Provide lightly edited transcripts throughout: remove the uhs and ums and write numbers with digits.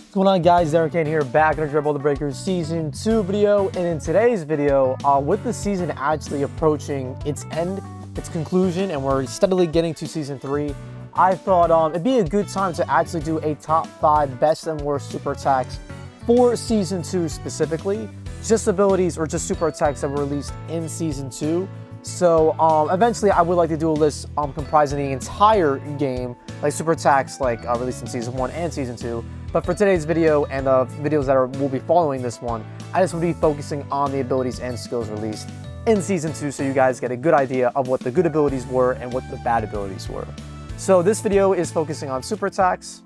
What's going on, guys? Derek here, back in a Dribble the Breakers Season 2 video. And in today's video, with the season actually approaching its end, its conclusion, and we're steadily getting to Season 3, I thought it'd be a good time to actually do a top 5 best and worst super attacks for Season 2 specifically. Just abilities or just super attacks that were released in Season 2. So eventually I would like to do a list comprising the entire game, like super attacks like released in Season 1 and Season 2. But for today's video and the videos that will be following this one, I just will be focusing on the abilities and skills released in Season 2 so you guys get a good idea of what the good abilities were and what the bad abilities were. So this video is focusing on super attacks.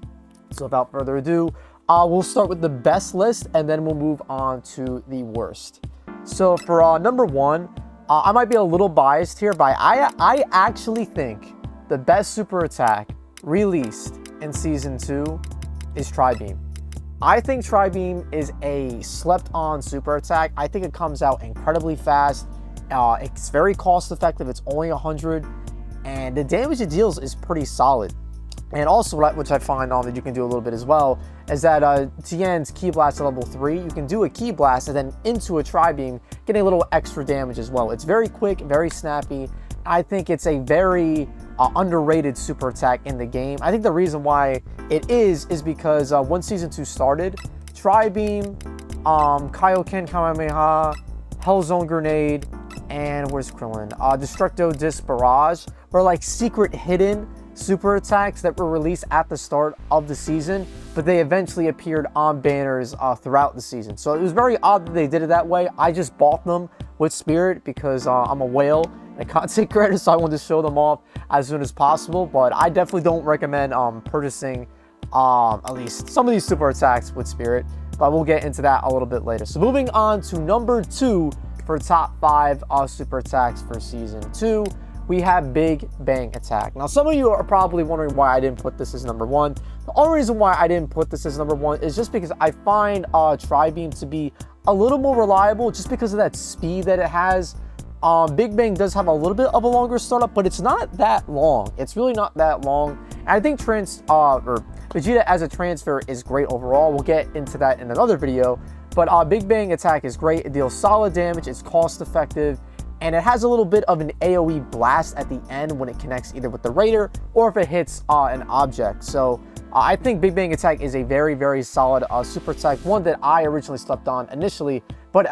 So without further ado, we'll start with the best list and then we'll move on to the worst. So for number 1, I might be a little biased here, but I actually think the best super attack released in Season 2 is Tri-Beam. I think Tri-Beam is a slept-on super attack. I think it comes out incredibly fast. It's very cost-effective. It's only 100, and the damage it deals is pretty solid. And also, which I find that you can do a little bit as well, is that Tien's Ki Blast at level 3, you can do a Ki Blast and then into a Tri-Beam, getting a little extra damage as well. It's very quick, very snappy. I think it's a very underrated super attack in the game. I think the reason why it is because when Season 2 started, Tri-Beam, Kaioken Kamehameha, Hellzone Grenade, and where's Krillin? Destructo Disc Barrage were like secret hidden super attacks that were released at the start of the season, but they eventually appeared on banners throughout the season. So it was very odd that they did it that way. I just bought them with Spirit because I'm a whale. I can't take credit, so I wanted to show them off as soon as possible. But I definitely don't recommend purchasing at least some of these super attacks with Spirit. But we'll get into that a little bit later. So moving on to number 2 for top 5 super attacks for Season 2, we have Big Bang Attack. Now, some of you are probably wondering why I didn't put this as number 1. The only reason why I didn't put this as number 1 is just because I find Tri-Beam to be a little more reliable just because of that speed that it has. Big Bang does have a little bit of a longer startup, but it's not that long. It's really not that long. And I think Vegeta as a transfer is great overall. We'll get into that in another video. But Big Bang Attack is great. It deals solid damage. It's cost effective. And it has a little bit of an AoE blast at the end when it connects either with the Raider or if it hits an object. So I think Big Bang Attack is a very, very solid super attack. One that I originally slept on initially, but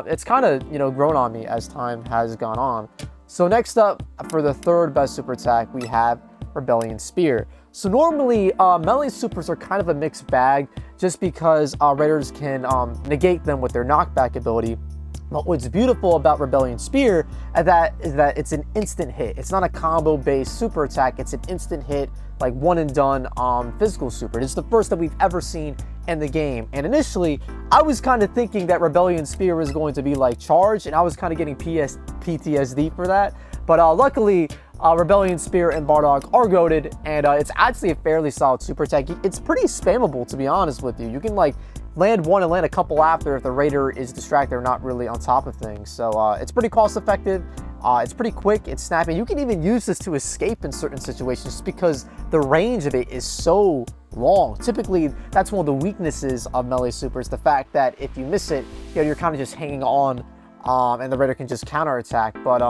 it's kind of, grown on me as time has gone on. So next up, for the third best super attack, we have Rebellion Spear. So normally, melee supers are kind of a mixed bag just because Raiders can negate them with their knockback ability. But what's beautiful about Rebellion Spear is that it's an instant hit. It's not a combo-based super attack. It's an instant hit, like one and done physical super. It's the first that we've ever seen in the game. And initially, I was kind of thinking that Rebellion Spear was going to be like Charge, and I was kind of getting PTSD for that. But luckily, Rebellion Spear and Bardock are goated, and it's actually a fairly solid super attack. It's pretty spammable, to be honest with you. You can like land one and land a couple after if the Raider is distracted or not really on top of things. So it's pretty cost effective. It's pretty quick. It's snappy. You can even use this to escape in certain situations just because the range of it is so long. Typically, that's one of the weaknesses of melee supers, the fact that if you miss it, you're kind of just hanging on and the Raider can just counterattack. But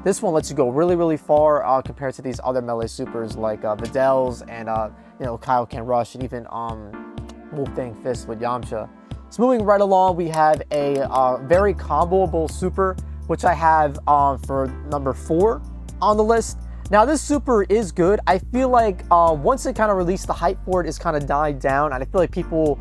this one lets you go really, really far compared to these other melee supers like Videl's and Kaioken Rush and even Wolfang Fist with Yamcha. So moving right along, we have a very comboable super, which I have for number 4 on the list. Now, this super is good. I feel like once it kind of released, the hype for it is kind of died down, and I feel like people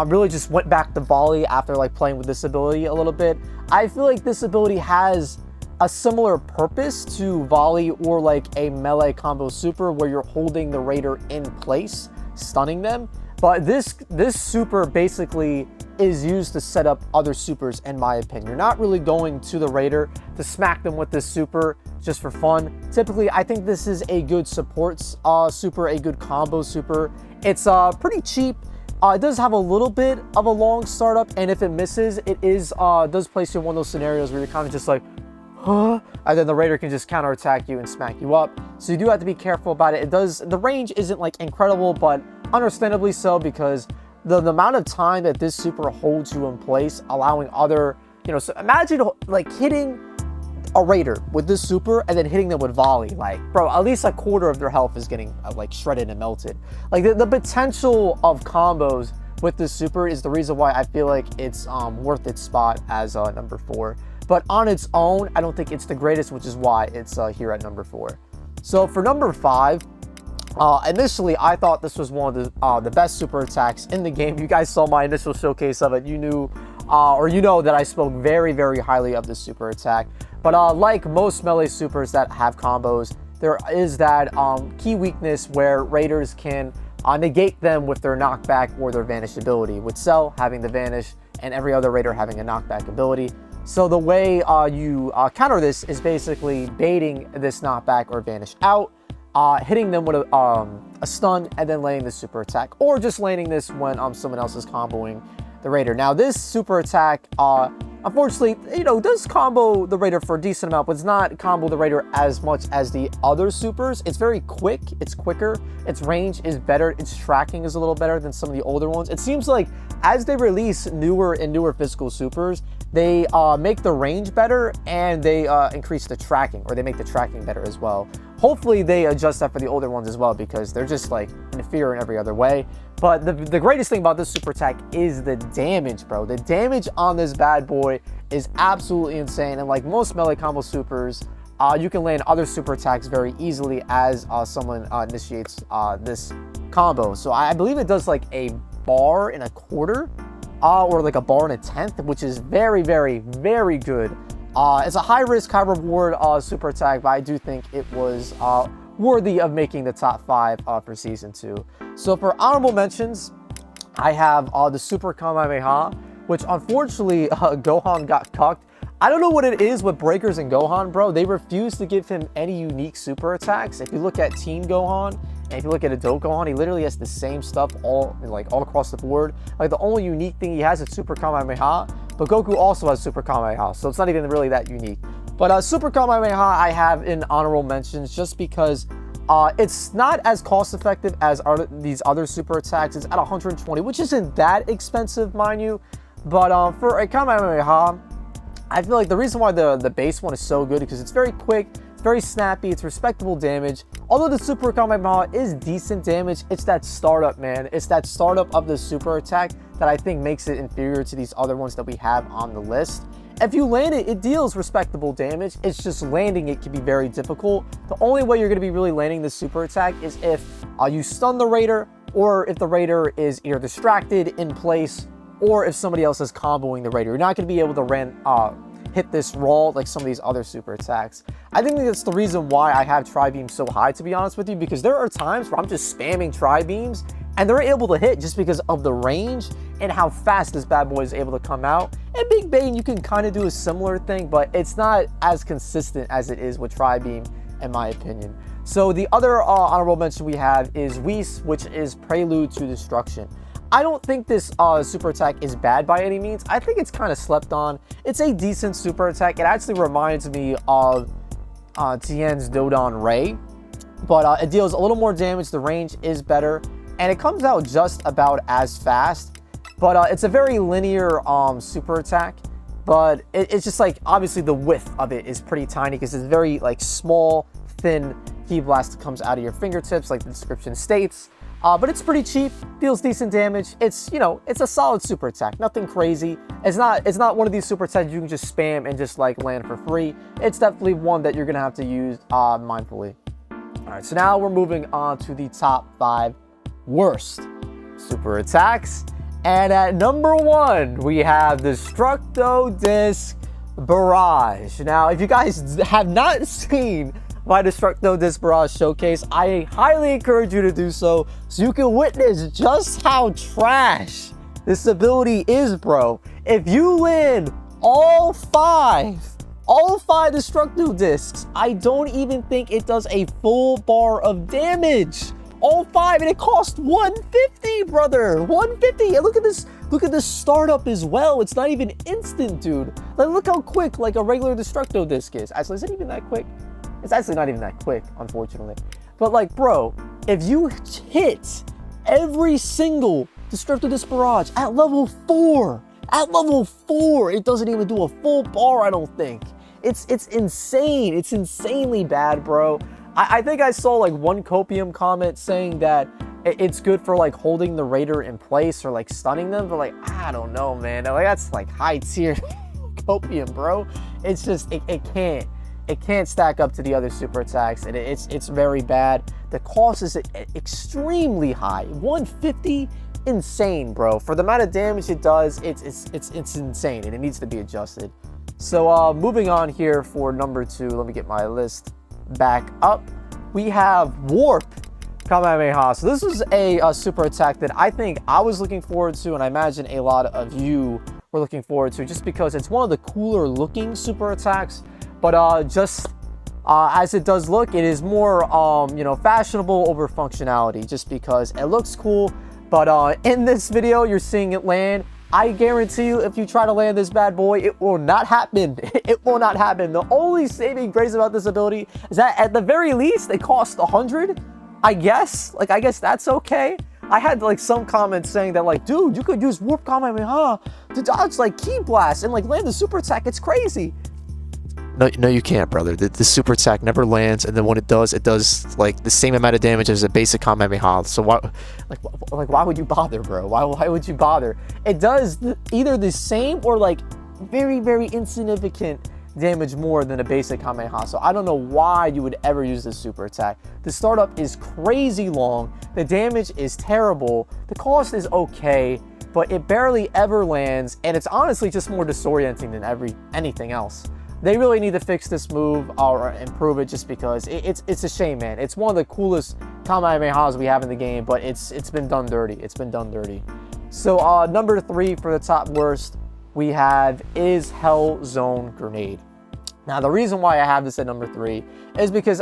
really just went back to volley after like playing with this ability a little bit. I feel like this ability has a similar purpose to volley or like a melee combo super where you're holding the Raider in place, stunning them. But this super basically is used to set up other supers, in my opinion. You're not really going to the Raider to smack them with this super just for fun. Typically, I think this is a good support super, a good combo super. It's pretty cheap. It does have a little bit of a long startup, and if it misses, it does place you in one of those scenarios where you're kind of just like, huh? And then the Raider can just counterattack you and smack you up. So you do have to be careful about it. The range isn't like incredible, but understandably so, because the amount of time that this super holds you in place, allowing other, you know, so imagine like hitting a Raider with this super and then hitting them with volley. Like, bro, at least a quarter of their health is getting like shredded and melted. Like the potential of combos with this super is the reason why I feel like it's worth its spot as number 4. But on its own, I don't think it's the greatest, which is why it's here at number 4. So for number 5, initially I thought this was one of the best super attacks in the game. You guys saw my initial showcase of it. You knew, or you know that I spoke very, very highly of this super attack. But like most melee supers that have combos, there is that key weakness where Raiders can negate them with their knockback or their vanish ability, with Cell having the vanish and every other Raider having a knockback ability. So the way you counter this is basically baiting this knockback or vanish out, hitting them with a stun, and then landing the super attack, or just landing this when someone else is comboing the Raider. Now this super attack, unfortunately, you know, does combo the Raider for a decent amount, but it's not combo the Raider as much as the other supers. It's very quick, it's quicker, its range is better, its tracking is a little better than some of the older ones. It seems like as they release newer and newer physical supers, they make the range better and they increase the tracking, or they make the tracking better as well. Hopefully they adjust that for the older ones as well, because they're just like inferior in every other way. But the greatest thing about this super attack is the damage, bro. The damage on this bad boy is absolutely insane. And like most melee combo supers, you can land other super attacks very easily as someone initiates this combo. So I believe it does like a bar and a quarter, or like a bar and a tenth, which is very, very, very good. It's a high risk, high reward super attack, but I do think it was worthy of making the top 5 for season 2. So for honorable mentions, I have the Super Kamehameha, which unfortunately Gohan got cucked. I don't know what it is with Breakers and Gohan, bro. They refuse to give him any unique super attacks. If you look at Teen Gohan, and if you look at Adult Gohan, he literally has the same stuff all across the board. Like the only unique thing he has is Super Kamehameha, but Goku also has Super Kamehameha, so it's not even really that unique. But Super Kamehameha I have in honorable mentions just because it's not as cost effective as these other super attacks. It's at 120, which isn't that expensive, mind you. But for a Kamehameha, I feel like the reason why the base one is so good is because it's very quick, it's very snappy, it's respectable damage. Although the Super Kamehameha is decent damage, it's that startup, man. It's that startup of the super attack that I think makes it inferior to these other ones that we have on the list. If you land it, it deals respectable damage. It's just landing it can be very difficult. The only way you're going to be really landing this super attack is if you stun the Raider, or if the Raider is either distracted in place, or if somebody else is comboing the Raider. You're not going to be able to hit this raw like some of these other super attacks. I think that's the reason why I have Tri-Beam so high, to be honest with you, because there are times where I'm just spamming Tri-Beams and they're able to hit just because of the range and how fast this bad boy is able to come out. And Big Bane, you can kind of do a similar thing, but it's not as consistent as it is with Tri-Beam, in my opinion. So the other honorable mention we have is Whis, which is Prelude to Destruction. I don't think this super attack is bad by any means. I think it's kind of slept on. It's a decent super attack. It actually reminds me of Tien's Dodon Ray, but it deals a little more damage. The range is better, and it comes out just about as fast. But it's a very linear super attack, but it's just like, obviously the width of it is pretty tiny because it's very like small, thin ki blast that comes out of your fingertips, like the description states. But it's pretty cheap, deals decent damage. It's, you know, it's a solid super attack, nothing crazy. It's not one of these super attacks you can just spam and just like land for free. It's definitely one that you're gonna have to use mindfully. All right, so now we're moving on to the top 5 worst super attacks. And at number 1, we have the Destructo Disc Barrage. Now, if you guys have not seen my Destructo Disc Barrage showcase, I highly encourage you to do so you can witness just how trash this ability is, bro. If you land all five Destructo Discs, I don't even think it does a full bar of damage. All 5, and it costs 150, brother. 150. And look at this startup as well. It's not even instant, dude. Like, look how quick like a regular Destructo Disc is. Actually, is it even that quick? It's actually not even that quick, unfortunately. But like, bro, if you hit every single Disruptor this barrage at level 4. At level 4, it doesn't even do a full bar, I don't think. It's insane. It's insanely bad, bro. I think I saw like one Copium comment saying that it's good for like holding the Raider in place or like stunning them, but like, I don't know, man. Like, that's like high tier Copium, bro. It's just, it can't stack up to the other super attacks, and it's very bad. The cost is extremely high. 150, insane, bro. For the amount of damage it does, it's insane, and it needs to be adjusted. So moving on here for number 2, let me get my list back up. We have Warp Kamehameha. So this is a super attack that I think I was looking forward to, and I imagine a lot of you were looking forward to, just because it's one of the cooler looking super attacks. But as it does look, it is more you know, fashionable over functionality, just because it looks cool. But in this video, you're seeing it land. I guarantee you, if you try to land this bad boy, it will not happen. It will not happen. The only saving grace about this ability is that at the very least, it costs 100. I guess. Like, I guess that's okay. I had like some comments saying that like, dude, you could use Warp Kamehameha to dodge like Ki Blast and like land the super attack. It's crazy. No, you can't, brother. The super attack never lands, and then when it does like the same amount of damage as a basic Kamehameha. So why would you bother, bro? Why would you bother? It does either the same or like very, very insignificant damage more than a basic Kamehameha. So I don't know why you would ever use this super attack. The startup is crazy long. The damage is terrible. The cost is okay, but it barely ever lands, and it's honestly just more disorienting than anything else. They really need to fix this move or improve it, just because it's a shame, man. It's one of the coolest Kamehamehas we have in the game, but it's been done dirty. It's been done dirty. So number 3 for the top worst we have is Hell Zone Grenade. Now the reason why I have this at number 3 is because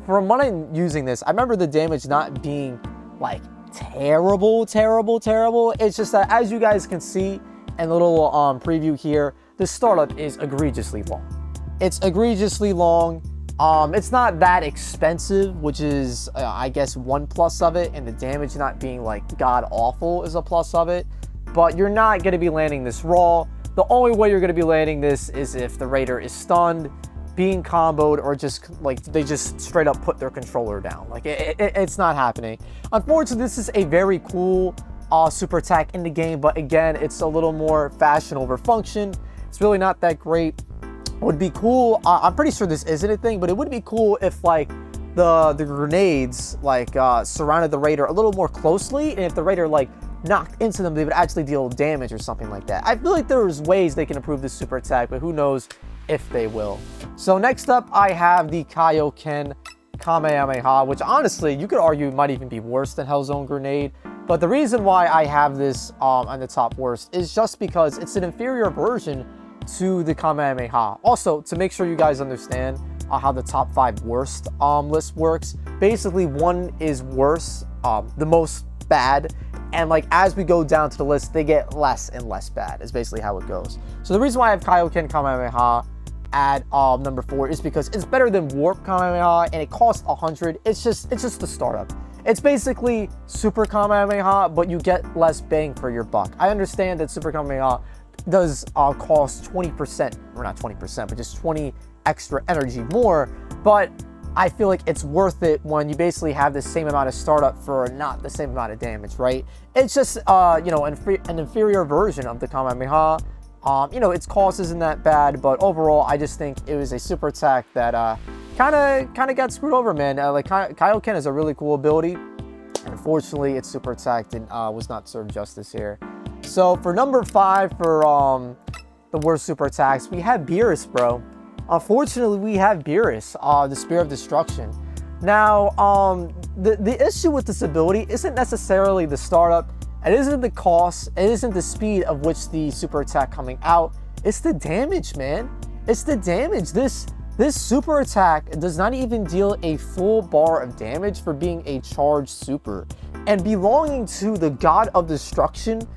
from when I'm using this, I remember the damage not being like terrible. It's just that, as you guys can see in the little preview here, the startup is egregiously long. It's egregiously long. It's not that expensive, which is I guess one plus of it, and the damage not being like god awful is a plus of it. But you're not going to be landing this raw. The only way you're going to be landing this is if the Raider is stunned, being comboed, or just like they just straight up put their controller down. Like it's not happening. Unfortunately, this is a very cool super attack in the game, but again, it's a little more fashion over function. It's really not that great. It would be cool. I'm pretty sure this isn't a thing, but it would be cool if like the grenades like surrounded the Raider a little more closely, and if the Raider like knocked into them, they would actually deal damage or something like that. I feel like there's ways they can improve this super attack, but who knows if they will. So next up, I have the Kaioken Kamehameha, which honestly, you could argue might even be worse than Hellzone Grenade. But the reason why I have this on the top worst is just because it's an inferior version to the Kamehameha. Also, to make sure you guys understand how the top 5 worst list works, basically 1 is worse, the most bad, and like as we go down to the list, they get less and less bad, is basically how it goes. So the reason why I have Kaioken Kamehameha at number 4 is because it's better than Warp Kamehameha, and it costs 100. It's just the startup. It's basically Super Kamehameha, but you get less bang for your buck. I understand that Super Kamehameha does cost 20%, or not 20%, but just 20 extra energy more, but I feel like it's worth it when you basically have the same amount of startup for not the same amount of damage, right? It's just, you know, an inferior version of the Kamehameha. You know, its cost isn't that bad, but overall, I just think it was a super attack that kind of got screwed over, man. Like, Kaioken is a really cool ability. Unfortunately, its super attack was not served justice here. So for number 5 for the worst super attacks, we have Beerus, bro. Unfortunately, we have Beerus, the Spear of Destruction. Now, the issue with this ability isn't necessarily the startup. It isn't the cost. It isn't the speed of which the super attack coming out. It's the damage, man. It's the damage. This super attack does not even deal a full bar of damage for being a charged super. And belonging to the God of Destruction,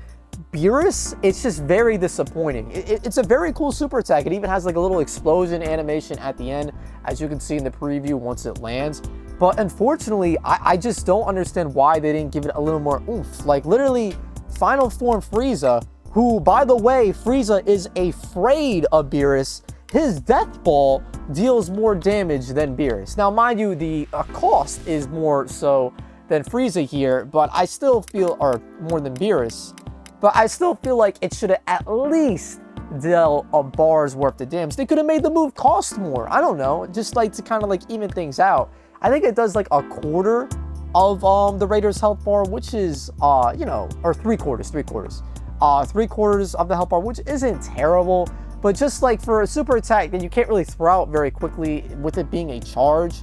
Beerus, it's just very disappointing. It's a very cool super attack. It even has like a little explosion animation at the end, as you can see in the preview once it lands. But unfortunately, I just don't understand why they didn't give it a little more oomph. Like literally Final Form Frieza, who, by the way, Frieza is afraid of Beerus. His Death Ball deals more damage than Beerus. Now, mind you, the cost is more so than Frieza here, but I still feel, or more than Beerus, but I still feel like it should have at least dealt a bar's worth of damage. They could have made the move cost more. I don't know, just like to kind of like even things out. I think it does like a quarter of the Raider's health bar, which is, you know, or three quarters of the health bar, which isn't terrible. But just like for a super attack that you can't really throw out very quickly with it being a charge,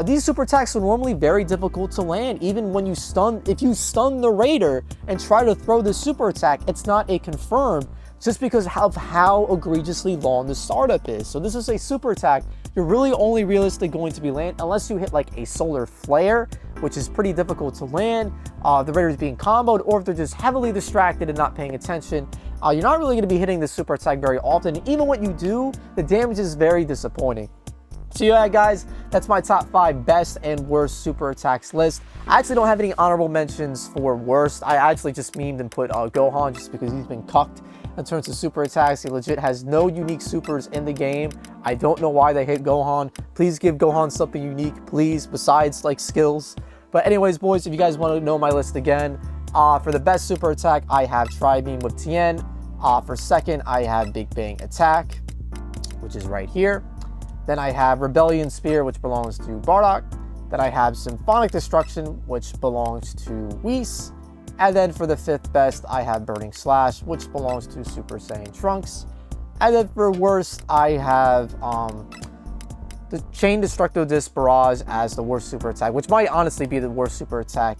these super attacks are normally very difficult to land. Even when you stun, if you stun the Raider and try to throw the super attack, it's not a confirm just because of how egregiously long the startup is. So this is a super attack you're really only realistically going to be land unless you hit like a solar flare, which is pretty difficult to land. The Raiders being comboed, or if they're just heavily distracted and not paying attention. You're not really going to be hitting the super attack very often. Even when you do, the damage is very disappointing. So yeah, guys, that's my top 5 best and worst super attacks list. I actually don't have any honorable mentions for worst. I actually just memed and put Gohan just because he's been cucked in terms of super attacks. He legit has no unique supers in the game. I don't know why they hate Gohan. Please give Gohan something unique, please, besides like skills. But anyways, boys, if you guys want to know my list again, for the best super attack, I have Tri-Beam with Tien. For second, I have Big Bang Attack, which is right here. Then I have Rebellion Spear, which belongs to Bardock. Then I have Symphonic Destruction, which belongs to Whis. And then for the 5th best, I have Burning Slash, which belongs to Super Saiyan Trunks. And then for worst, I have the Chain Destructo Disc Barrage as the worst super attack, which might honestly be the worst super attack,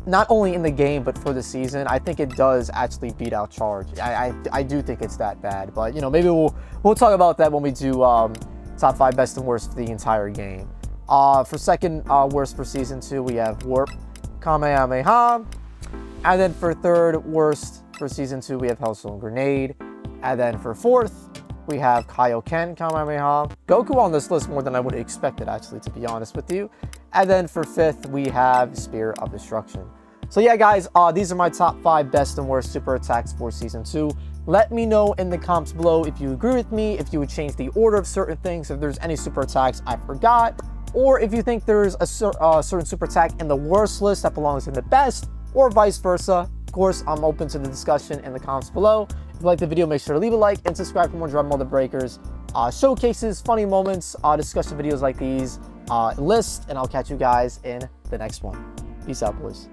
not only in the game, but for the season. I think it does actually beat out Charge. I do think it's that bad, but you know, maybe we'll talk about that when we do top 5 best and worst for the entire game. For second worst for season 2, we have Warp Kamehameha. And then for third worst for season 2, we have Hellstone Grenade. And then for fourth, we have Kaioken Kamehameha. Goku on this list more than I would have expected, actually, to be honest with you. And then for fifth, we have Spear of Destruction. So yeah, guys, these are my top 5 best and worst super attacks for season 2. Let me know in the comments below if you agree with me, if you would change the order of certain things, if there's any super attacks I forgot, or if you think there's a certain super attack in the worst list that belongs in the best, or vice versa. Of course, I'm open to the discussion in the comments below. If you like the video, make sure to leave a like and subscribe for more Dragon Ball The Breakers showcases, funny moments, discussion videos like these, list, and I'll catch you guys in the next one. Peace out, boys.